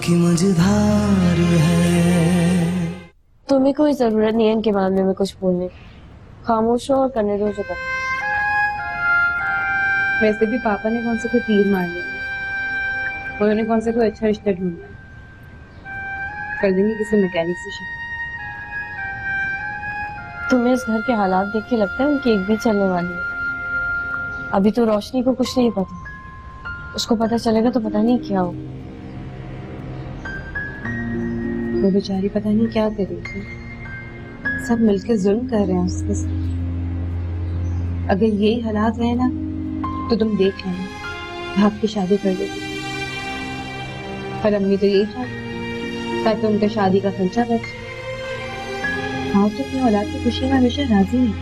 की मझधार है। तुम्हें कोई जरूरत नहीं है इनके मामले में कुछ बोलने की। खामोश हो और करने दो जो कर। वैसे भी पापा ने कौन से कोई तीर मार लिया, उन्होंने कौन से कोई अच्छा रिश्ता ढूंढा, कर देंगे किसी मैकेनिक से शादी। तुम्हें इस घर के हालात देख के लगता है उनकी एक भी चलने वाली है। अभी तो रोशनी को कुछ नहीं पता, उसको पता चलेगा तो पता नहीं क्या हो। वो बेचारी पता नहीं क्या कर रही थी, सब मिलकर जुल्म कर रहे हैं उसके साथ। अगर यही हालात रहे ना तो तुम देख लेना भाग की शादी कर देती। पर अम्मी तो यही चाहती ताकि उनका शादी का खर्चा बचे। हाँ तो अपनी औलाद की खुशी में हमेशा राजी है,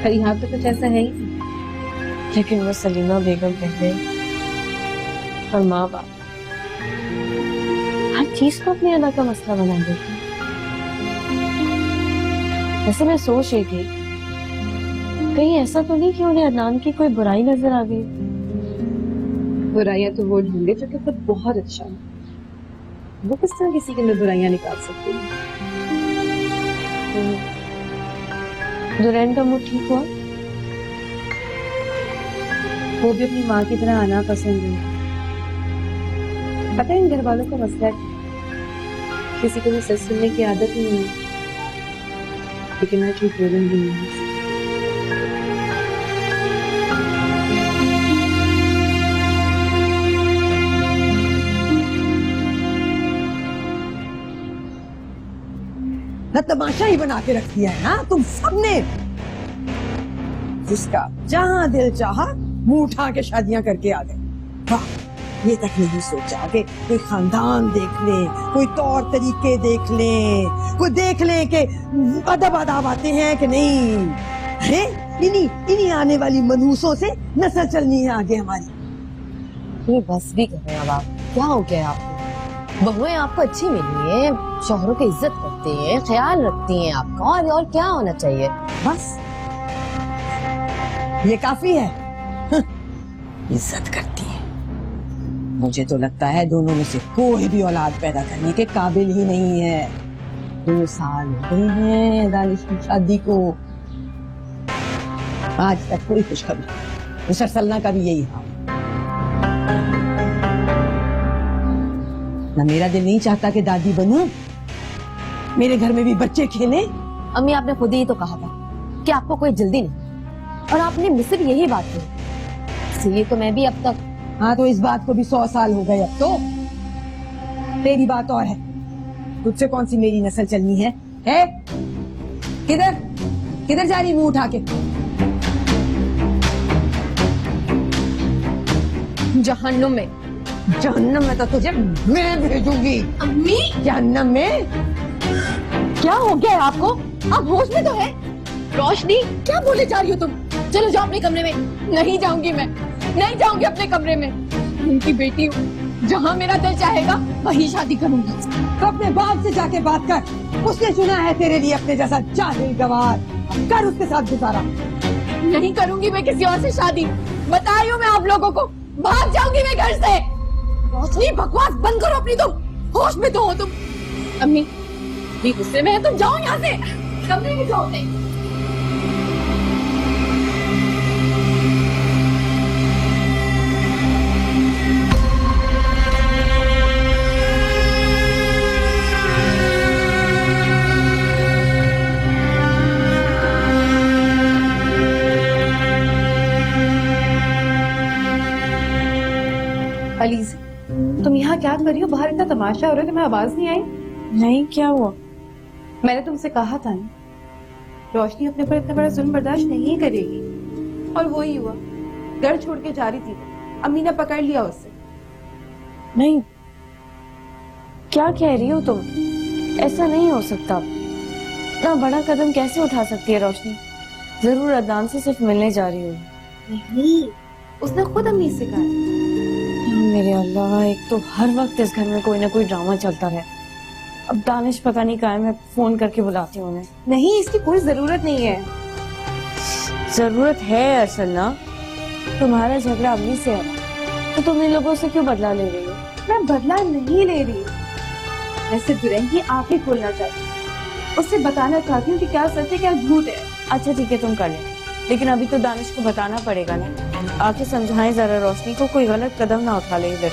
पर यहाँ तो कुछ ऐसा है ही नहीं। लेकिन वो सलीमा बेगम पहले और माँ बाप हर चीज को अपने अलग का मसला बना देते हैं। वैसे मैं सोच रही थी कहीं ऐसा तो नहीं कि उन्हें अदनान की कोई बुराई नजर आ गई। बुराइयां तो वो ढूंढे जो कि खुद बहुत अच्छा है, वो किस तरह किसी के अंदर बुराइयां निकाल सकती है। दुल्हन का मूड ठीक हुआ? वो भी अपनी माँ की तरह आना पसंद है। पता है इन घर वालों का मसला है, किसी को भी सच सुनने की आदत नहीं है, लेकिन मैं झूठ बोलूंगी नहीं। ना तमाशा ही बना के रख दिया है ना तुम सबने। जिसका जहां दिल चाहा मुंह उठा के शादियां करके आ गए। वाह, ये तक नहीं सोचा कि कोई खानदान देख ले, कोई तौर तरीके देख ले, कोई देख ले कि अदब आदाब आते हैं कि नहीं। अरे इन्हीं आने वाली मनहूसों से नस्ल चलनी है आगे हमारी। ये बस भी कर रहे हैं अब आप, क्या हो गया आपको? बहुएं आपको अच्छी मिली है, शौहरों की इज्जत करती हैं, ख्याल रखती हैं आपका, और क्या होना चाहिए? बस ये काफी है। इज्जत करती है। मुझे तो लगता है दोनों में से कोई भी औलाद पैदा करने के काबिल ही नहीं है। 2 साल हो गए हैं दानिश की शादी को, आज तक कोई खुशखबरी। मिस्टर सलना का भी यही हाल। ना मेरा दिल नहीं चाहता कि दादी बनूं, मेरे घर में भी बच्चे खेलें। अम्मी आपने खुद ही तो कहा था कि आपको कोई जल्दी नहीं, और आपने मुझसे भी यही बात कही, इसलिए तो मैं भी अब तक। हाँ तो इस बात को भी 100 साल हो गए अब तो। तेरी बात और है, तुझसे कौन सी मेरी नस्ल चलनी है? किधर जा रही मुंह उठा के? जहन्नुम में। जहन्नम में तो तुझे मैं भेजूंगी। अम्मी जहन्नम में? क्या हो गया आपको? आप होश में तो है? रोशनी क्या बोले जा रही हो तुम? चलो जाओ अपने कमरे में। नहीं जाऊंगी मैं, नहीं जाऊंगी अपने कमरे में। उनकी बेटी हूँ, जहाँ मेरा दिल चाहेगा वहीं शादी करूंगी। तो अपने बाप से जाके बात कर, उसने चुना है तेरे लिए अपने जैसा जाहिल गवार, कर उसके साथ गुजारा। नहीं करूंगी मैं किसी और से शादी, बता रही हूँ मैं आप लोगों को। भाग जाऊंगी मैं घर से। रोशनी बकवास बंद करो अपनी, तुम होश में तो हो तुम। अम्मी भी गुस्से में है, तुम जाओ यहाँ से, कमरे में जाओ। अलीज, तुम यहाँ क्या कर रही हो? बाहर इतना तमाशा हो रहा है, तुम्हें आवाज नहीं आई? नहीं, क्या हुआ? मैंने तुमसे कहा था ना, रोशनी अपने पर इतना बड़ा जुल्म बर्दाश्त नहीं करेगी, और वो ही हुआ। घर छोड़ के जा रही थी, अम्मी ने पकड़ लिया उसे। नहीं, क्या कह रही हो तुम? ऐसा नहीं हो सकता। इतना बड़ा कदम कैसे उठा सकती है रोशनी? जरूर अदनान से सिर्फ मिलने जा रही होगी। नहीं, उसने खुद अम्मी से कहा। मेरे अल्लाह, एक तो हर वक्त इस घर में कोई ना कोई ड्रामा चलता रहे। अब दानिश पता नहीं कहाँ है, मैं फोन करके बुलाती हूँ उन्हें। नहीं, इसकी कोई जरूरत नहीं है। जरूरत है असल ना, तुम्हारा झगड़ा अम्मी से है तो तुम इन लोगों से क्यों बदला ले रही हो? मैं बदला नहीं ले रही हूँ। मैं सिर्फ दुल्हन की आंखें खोलना चाहती हूँ, उससे बताना चाहती हूँ कि क्या सच है क्या झूठ है। अच्छा ठीक है, तुम कर ले, लेकिन अभी तो दानिश को बताना पड़ेगा ना। आके समझाएं जरा रोशनी को, कोई गलत कदम ना उठा ले इधर।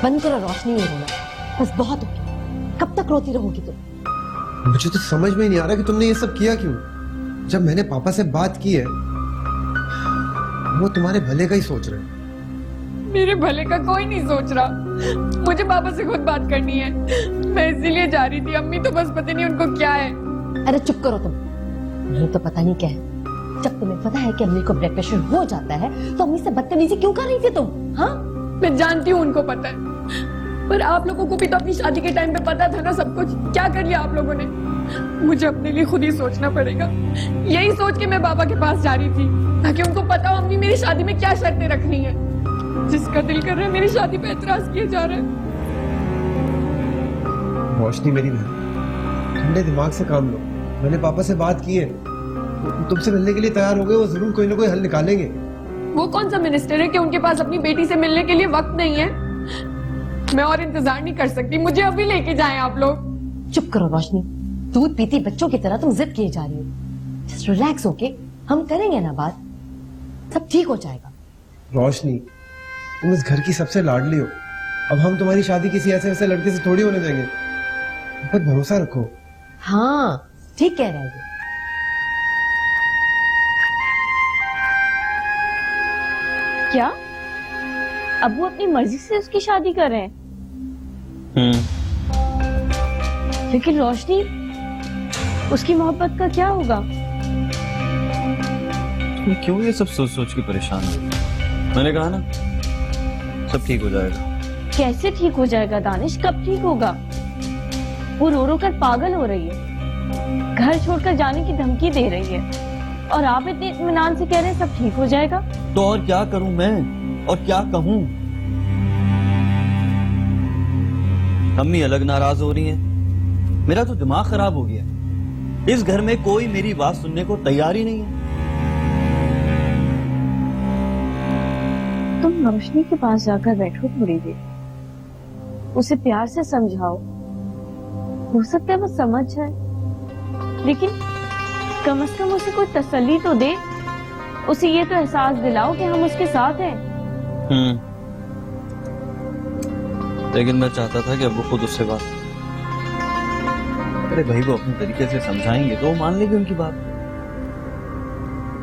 बंद करो रोशनी, ये रोना बस बहुत हो गया। कब तक रोती रहोगी तुम? मुझे तो समझ में ही नहीं आ रहा कि तुमने ये सब किया क्यों। जब मैंने पापा से बात की है, वो तुम्हारे भले का ही सोच रहे हैं। मेरे भले का कोई नहीं सोच रहा, मुझे पापा से खुद बात करनी है। मैं इसीलिए जा रही थी, अम्मी तो बस पता नहीं उनको क्या है। अरे चुप करो तुम, नहीं तो पता नहीं क्या है। जब तुम्हें पता है कि अम्मी को ब्लड प्रेशर हो जाता है तो अम्मी से बदतमीजी क्यों कर रही थी तुम? हाँ, मैं जानती हूँ उनको पता है, पर आप लोगों को भी तो अपनी शादी के टाइम पे पता था ना सब कुछ। क्या कर लिया आप लोगों ने? मुझे अपने लिए खुद ही सोचना पड़ेगा। यही सोच के मैं बाबा के पास जा रही थी ताकि उनको पता हो अम्मी मेरी शादी में क्या शर्तें रखनी है। जिसका दिल कर रहा है मेरी शादी पे एतराज किए जा रहा है। रोशनी मेरी बहन, ठंडे दिमाग से काम लो। मैंने पापा से बात की है, तुमसे मिलने के लिए तैयार हो गए। वो जरूर कोई ना कोई हल निकालेंगे। वो कौन सा मिनिस्टर है कि उनके पास अपनी बेटी से मिलने के लिए वक्त नहीं है? मैं और इंतजार नहीं कर सकती, मुझे अभी लेके जाएं आप लोग। चुप करो रोशनी, दूध पीती बच्चों की तरह तुम जिद किए जा रही हो। जस्ट रिलैक्स होके हम करेंगे ना बात, सब ठीक हो जाएगा। रोशनी, तुम इस घर की सबसे लाडली हो। अब हम तुम्हारी शादी किसी ऐसे वैसे लड़के से थोड़ी होने देंगे। तुम पर भरोसा रखो। हाँ ठीक कह रहे हो। क्या अब वो अपनी मर्जी से उसकी शादी कर रहे हैं? लेकिन रोशनी, उसकी मोहब्बत का क्या होगा? तुम क्यों ये सब सोच सोच के परेशान हो? मैंने कहा ना सब ठीक हो जाएगा। कैसे ठीक हो जाएगा दानिश, कब ठीक होगा? वो रो रो कर पागल हो रही है, घर छोड़कर जाने की धमकी दे रही है, और आप इतने इत्मीनान से कह रहे हैं सब ठीक हो जाएगा। तो और क्या करूं मैं, और क्या कहूं? अम्मी अलग नाराज हो रही हैं। मेरा तो दिमाग खराब हो गया। इस घर में कोई मेरी बात सुनने को तैयार ही नहीं है। तुम रोशनी के पास जाकर बैठो थोड़ी देर, उसे प्यार से समझाओ। हो सकता है वो समझ जाए, लेकिन कम से कम उसे कोई तसल्ली तो दे। उसे ये तो एहसास दिलाओ कि हम उसके साथ हैं। लेकिन मैं चाहता था कि अब वो खुद उससे बात। अरे भाई, वो अपने तरीके से समझाएंगे तो वो मान लेगी उनकी बात।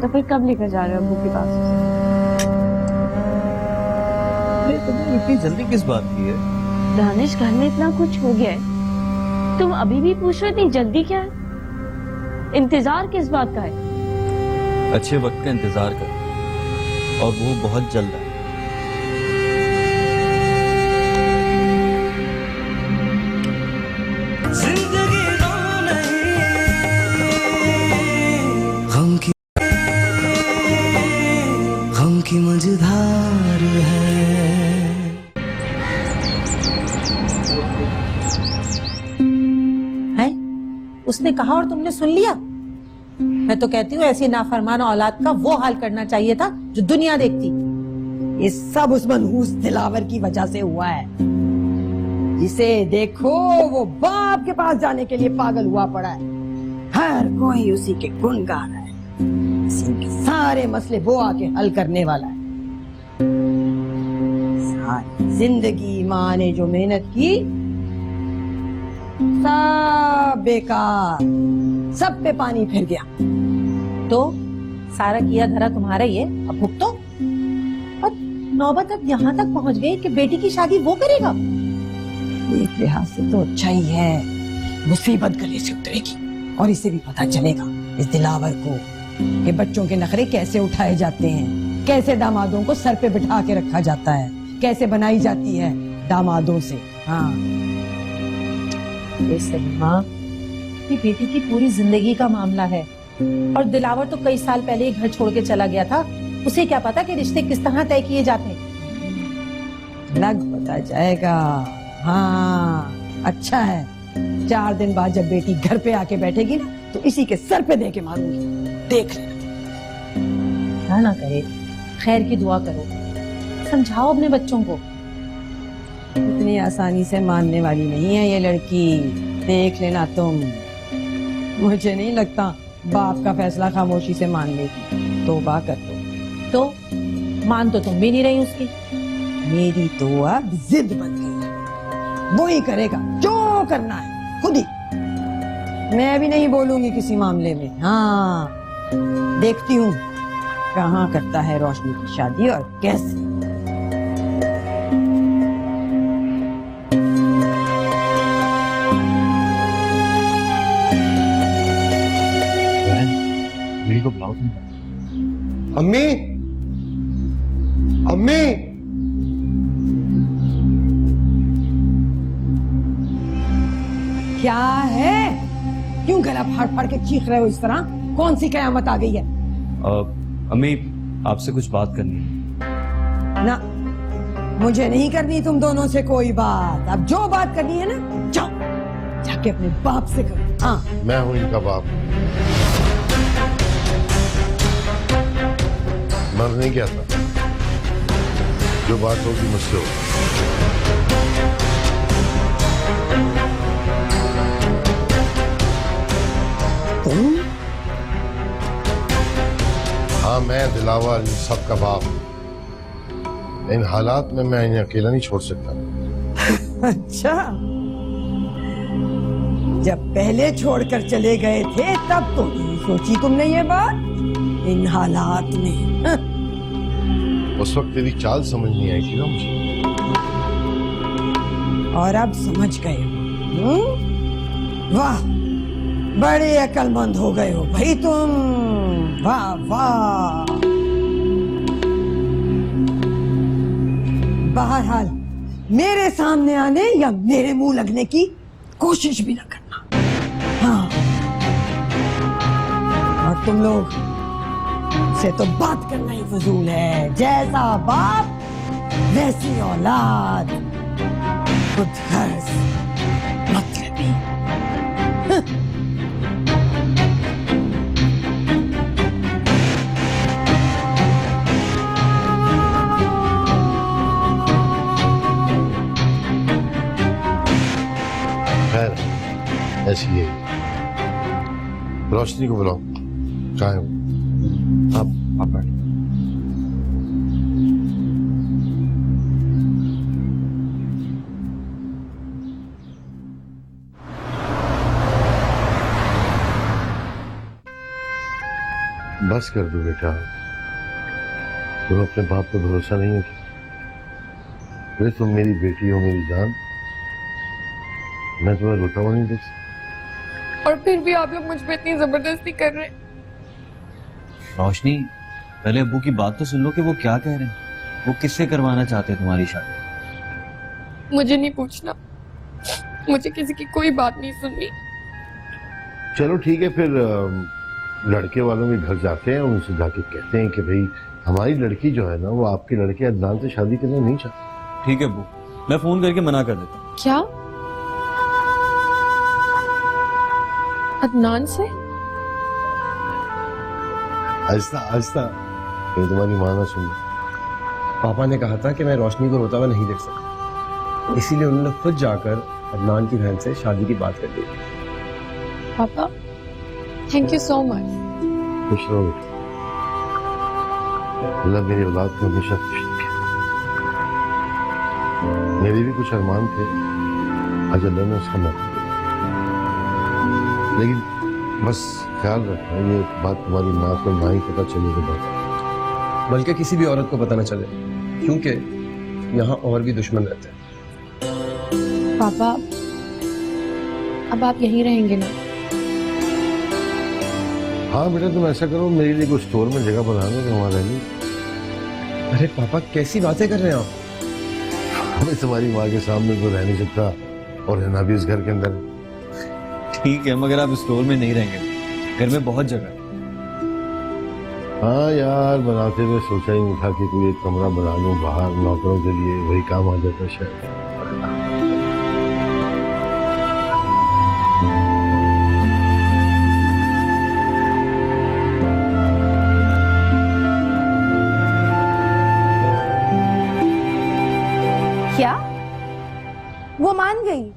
तो फिर कब लेकर जा रहे हो अब्बू के पास उसे? अरे तुमने इतनी जल्दी किस बात की है? दानिश, घर में इतना कुछ हो गया है, तुम अभी भी पूछ रहे हो इतनी जल्दी क्या है? इंतजार किस बात का है? अच्छे वक्त का इंतजार कर, और वो बहुत जल्द है। जिंदगी दो नहीं, गम की मझधार है। उसने कहा और तुमने सुन लिया? मैं तो कहती हूँ ऐसी नाफरमान औलाद का वो हाल करना चाहिए था जो दुनिया देखती। ये सब उस मनहूस दिलावर की वजह से हुआ है। जिसे देखो वो बाप के पास जाने के लिए पागल हुआ पड़ा है। हर कोई उसी के गुण गा रहा है। इसी के सारे मसले वो आके हल करने वाला है। सारी जिंदगी माँ ने जो मेहनत की सब बेकार, सब पे पानी फिर गया। तो सारा किया धरा तुम्हारा ही है, अब भुगतो। और नौबत अब यहाँ तक पहुँच गई कि बेटी की शादी वो करेगा। एक लिहाज से तो अच्छा ही है, मुसीबत गले से उतरेगी और इसे भी पता चलेगा इस दिलावर को कि बच्चों के नखरे कैसे उठाए जाते हैं, कैसे दामादों को सर पे बिठा के रखा जाता है, कैसे बनाई जाती है दामादों से। हाँ, ये सलीमा, ये बेटी की पूरी जिंदगी का मामला है। और दिलावर तो कई साल पहले ही घर छोड़ के चला गया था। उसे क्या पता कि रिश्ते किस तरह तय किए जाते हैं। लग पता जाएगा। हाँ, अच्छा है, 4 दिन बाद जब बेटी घर पे आके बैठेगी ना तो इसी के सर पे दे के मारूंगी, देख ले। क्या ना कहे, खैर की दुआ करो, समझाओ अपने बच्चों को। इतनी आसानी से मानने वाली नहीं है ये लड़की, देख लेना तुम। मुझे नहीं लगता बाप का फैसला खामोशी से मान लेगी, तौबा कर दो। तो मान तो तुम भी नहीं रही उसकी। मेरी तो अब जिद बन गई है, वो ही करेगा जो करना है खुद ही। मैं भी नहीं बोलूंगी किसी मामले में। हाँ, देखती हूँ कहाँ करता है रोशनी की शादी और कैसे। मेरी को बुलाओ तुम। अम्मी, अम्मी, क्या है? क्यों गला फाड़ फाड़ के चीख रहे हो इस तरह? कौन सी कयामत आ गई है? अम्मी, आपसे कुछ बात करनी है। ना, मुझे नहीं करनी तुम दोनों से कोई बात। अब जो बात करनी है ना, जाओ जाके अपने बाप से करो। हाँ, मैं हूं इनका बाप, मर नहीं गया था। जो बात होगी मुझसे होगी। तुम? हाँ, मैं दिलावर इन सब का बाप। इन हालात में मैं इन्हें अकेला नहीं छोड़ सकता। अच्छा, जब पहले छोड़कर चले गए थे तब तो नहीं सोची तुमने ये बात? इन हालात में हाँ। उस वक्त तेरी चाल समझ नहीं आई थी ना मुझे। और अब समझ गए हो? वाह, बड़े अक्लमंद हो गए हो भाई तुम। वाह वाह। बहरहाल मेरे सामने आने या मेरे मुंह लगने की कोशिश भी ना करना। हाँ, और तुम लोग से तो बात करना ही फजूल है। जैसा बाप वैसी औलाद, खुद गर्ज मतलबी। खैर, ऐसी है। रोशनी को बुलाओ। कहाँ है वो? आप बैठ। बस कर दो बेटा, तुम अपने बाप पे भरोसा नहीं है? वे तुम मेरी बेटी हो, मेरी जान। मैं तुम्हें रोता हुआ नहीं देख सकता। और फिर भी आप लोग मुझ पे इतनी जबरदस्ती कर रहे हैं। रोशनी, पहले अब्बू की बात तो सुन लो कि वो क्या कह रहे हैं। वो किससे करवाना चाहते हैं तुम्हारी शादी? मुझे नहीं पूछना, मुझे किसी की कोई बात नहीं सुननी। चलो ठीक है, फिर लड़के वालों के घर जाते हैं, उनसे जाके कहते हैं कि भाई हमारी लड़की जो है ना, वो आपके लड़के अदनान से शादी करना नहीं चाहती। ठीक है अब्बू, मैं फोन करके मना कर देता हूँ। क्या? अदनान से? आहिस्ता आहिस्ता, कहीं तुम्हारी माँ ना सुन। पापा ने कहा था कि मैं रोशनी को रोता हुआ नहीं देख सकता, इसीलिए उन्होंने खुद जाकर अदनान की बहन से शादी की बात कर दी। पापा, थैंक यू सो मच। खुश रहो बेटा, अल्लाह मेरी औलाद को हमेशा खुश रखे। मेरे भी कुछ अरमान थे, आज अल्लाह ने उसका मौका दिया। लेकिन बस ख्याल रखना, ये बात तुम्हारी माँ को ना ही पता चले तो बात, बल्कि किसी भी औरत को पता न चले, क्योंकि यहाँ और भी दुश्मन रहते हैं। पापा, अब आप यहीं रहेंगे ना? हाँ बेटा, तुम ऐसा करो, मेरे लिए कुछ स्टोर में जगह बना लो तो वहाँ रहनी। अरे पापा, कैसी बातें कर रहे हैं आप? मैं तुम्हारी माँ के सामने तो रह नहीं सकता, और रहना भी इस घर के अंदर। ठीक है, मगर आप स्टोर में नहीं रहेंगे, घर में बहुत जगह है। हाँ यार, बनाते हुए सोचा ही नहीं था कि कोई एक कमरा बना लूं बाहर नौकरों के लिए, वही काम आ जाता शायद। क्या? वो मान गई?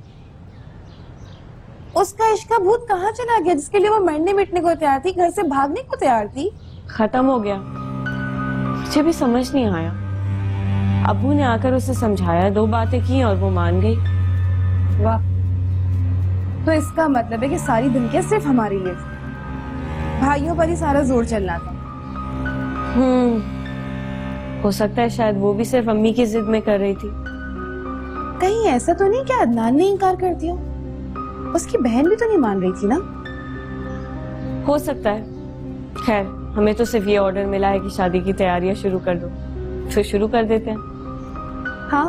उसका इश्क का भूत कहाँ चला गया जिसके लिए वो मरने मिटने को तैयार थी, घर से भागने को तैयार थी? खत्म हो गया। मुझे भी समझ नहीं आया। अबू ने आकर उसे समझाया, 2 बातें की और वो मान गई। वाह, तो इसका मतलब है कि सारी दुनिया सिर्फ हमारे लिए थी, भाइयों पर ही सारा जोर चलना था। हो सकता है शायद वो भी सिर्फ अम्मी की जिद में कर रही थी। कहीं ऐसा तो नहीं कि अदनान ने इनकार कर दिया? उसकी बहन भी तो नहीं मान रही थी ना? हो सकता है। खैर, हमें तो सिर्फ ये ऑर्डर मिला है कि शादी की तैयारियां शुरू कर दो, फिर शुरू कर देते हैं। हाँ,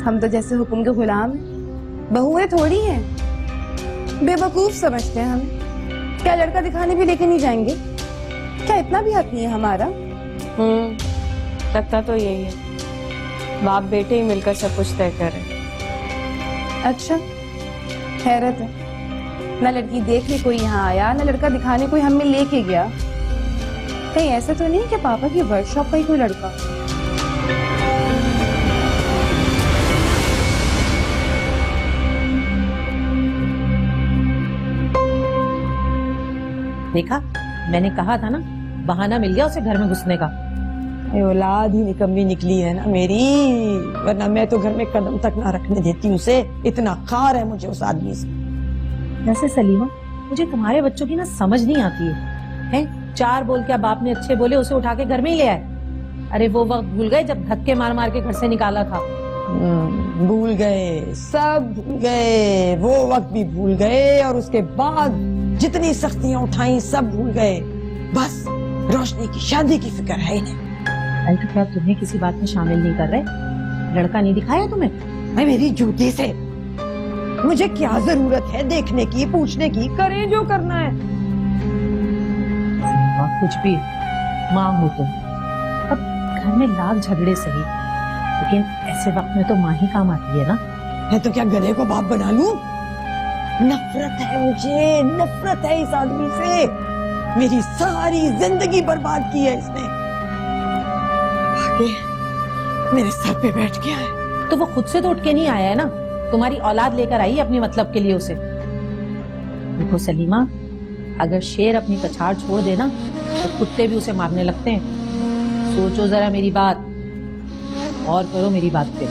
हम तो जैसे हुक्म के गुलाम हैं, बहुएं थोड़ी हैं। बेवकूफ समझते हैं हमें। क्या लड़का दिखाने भी लेके नहीं जाएंगे? क्या इतना भी हक नहीं है हमारा? लगता तो यही है। बाप बेटे ही मिलकर सब कुछ तय कर रहे हैं। अच्छा, हैरत है। ना लड़की देखने कोई यहाँ आया, ना लड़का दिखाने कोई हमें लेके गया। कहीं ऐसा तो नहीं कि पापा की वर्कशॉप का ही कोई लड़का? देखा, मैंने कहा था ना, बहाना मिल गया उसे घर में घुसने का। ये औलाद ही निकम्मी निकली है ना मेरी, वरना मैं तो घर में कदम तक ना रखने देती उसे। इतना खार है मुझे उस आदमी से। वैसे सलीमा, मुझे तुम्हारे बच्चों की ना समझ नहीं आती है? 4 बोल क्या बाप ने अच्छे बोले उसे उठा के घर में ही ले आए। अरे वो वक्त भूल गए जब धक्के मार मार के घर से निकाला था। भूल गए, सब भूल गए। वो वक्त भी भूल गए और उसके बाद जितनी सख्तियां उठाई सब भूल गए। बस रोशनी की शादी की फिक्र है इन्हें। अरे तो क्या तुम्हें किसी बात में शामिल नहीं कर रहे? लड़का नहीं दिखाया तुम्हें? मैं मेरी जूती से, मुझे क्या जरूरत है देखने की, पूछने की? करें जो करना है। कुछ भी माँ हो तुम। अब घर में लाख झगड़े सही, लेकिन ऐसे वक्त में तो माँ ही काम आती है ना। मैं तो क्या गधे को बाप बना लूं? नफरत है मुझे, नफरत है इस आदमी से। मेरी सारी जिंदगी बर्बाद की है इसने। आगे मेरे सर पे बैठ गया है। तो वो खुद से तो उठ के नहीं आया है ना, तुम्हारी औलाद लेकर आई है अपने मतलब के लिए उसे। देखो सलीमा, अगर शेर अपनी कछाड़ छोड़ देना तो कुत्ते भी उसे मारने लगते हैं। सोचो जरा मेरी बात और करो मेरी बात पे।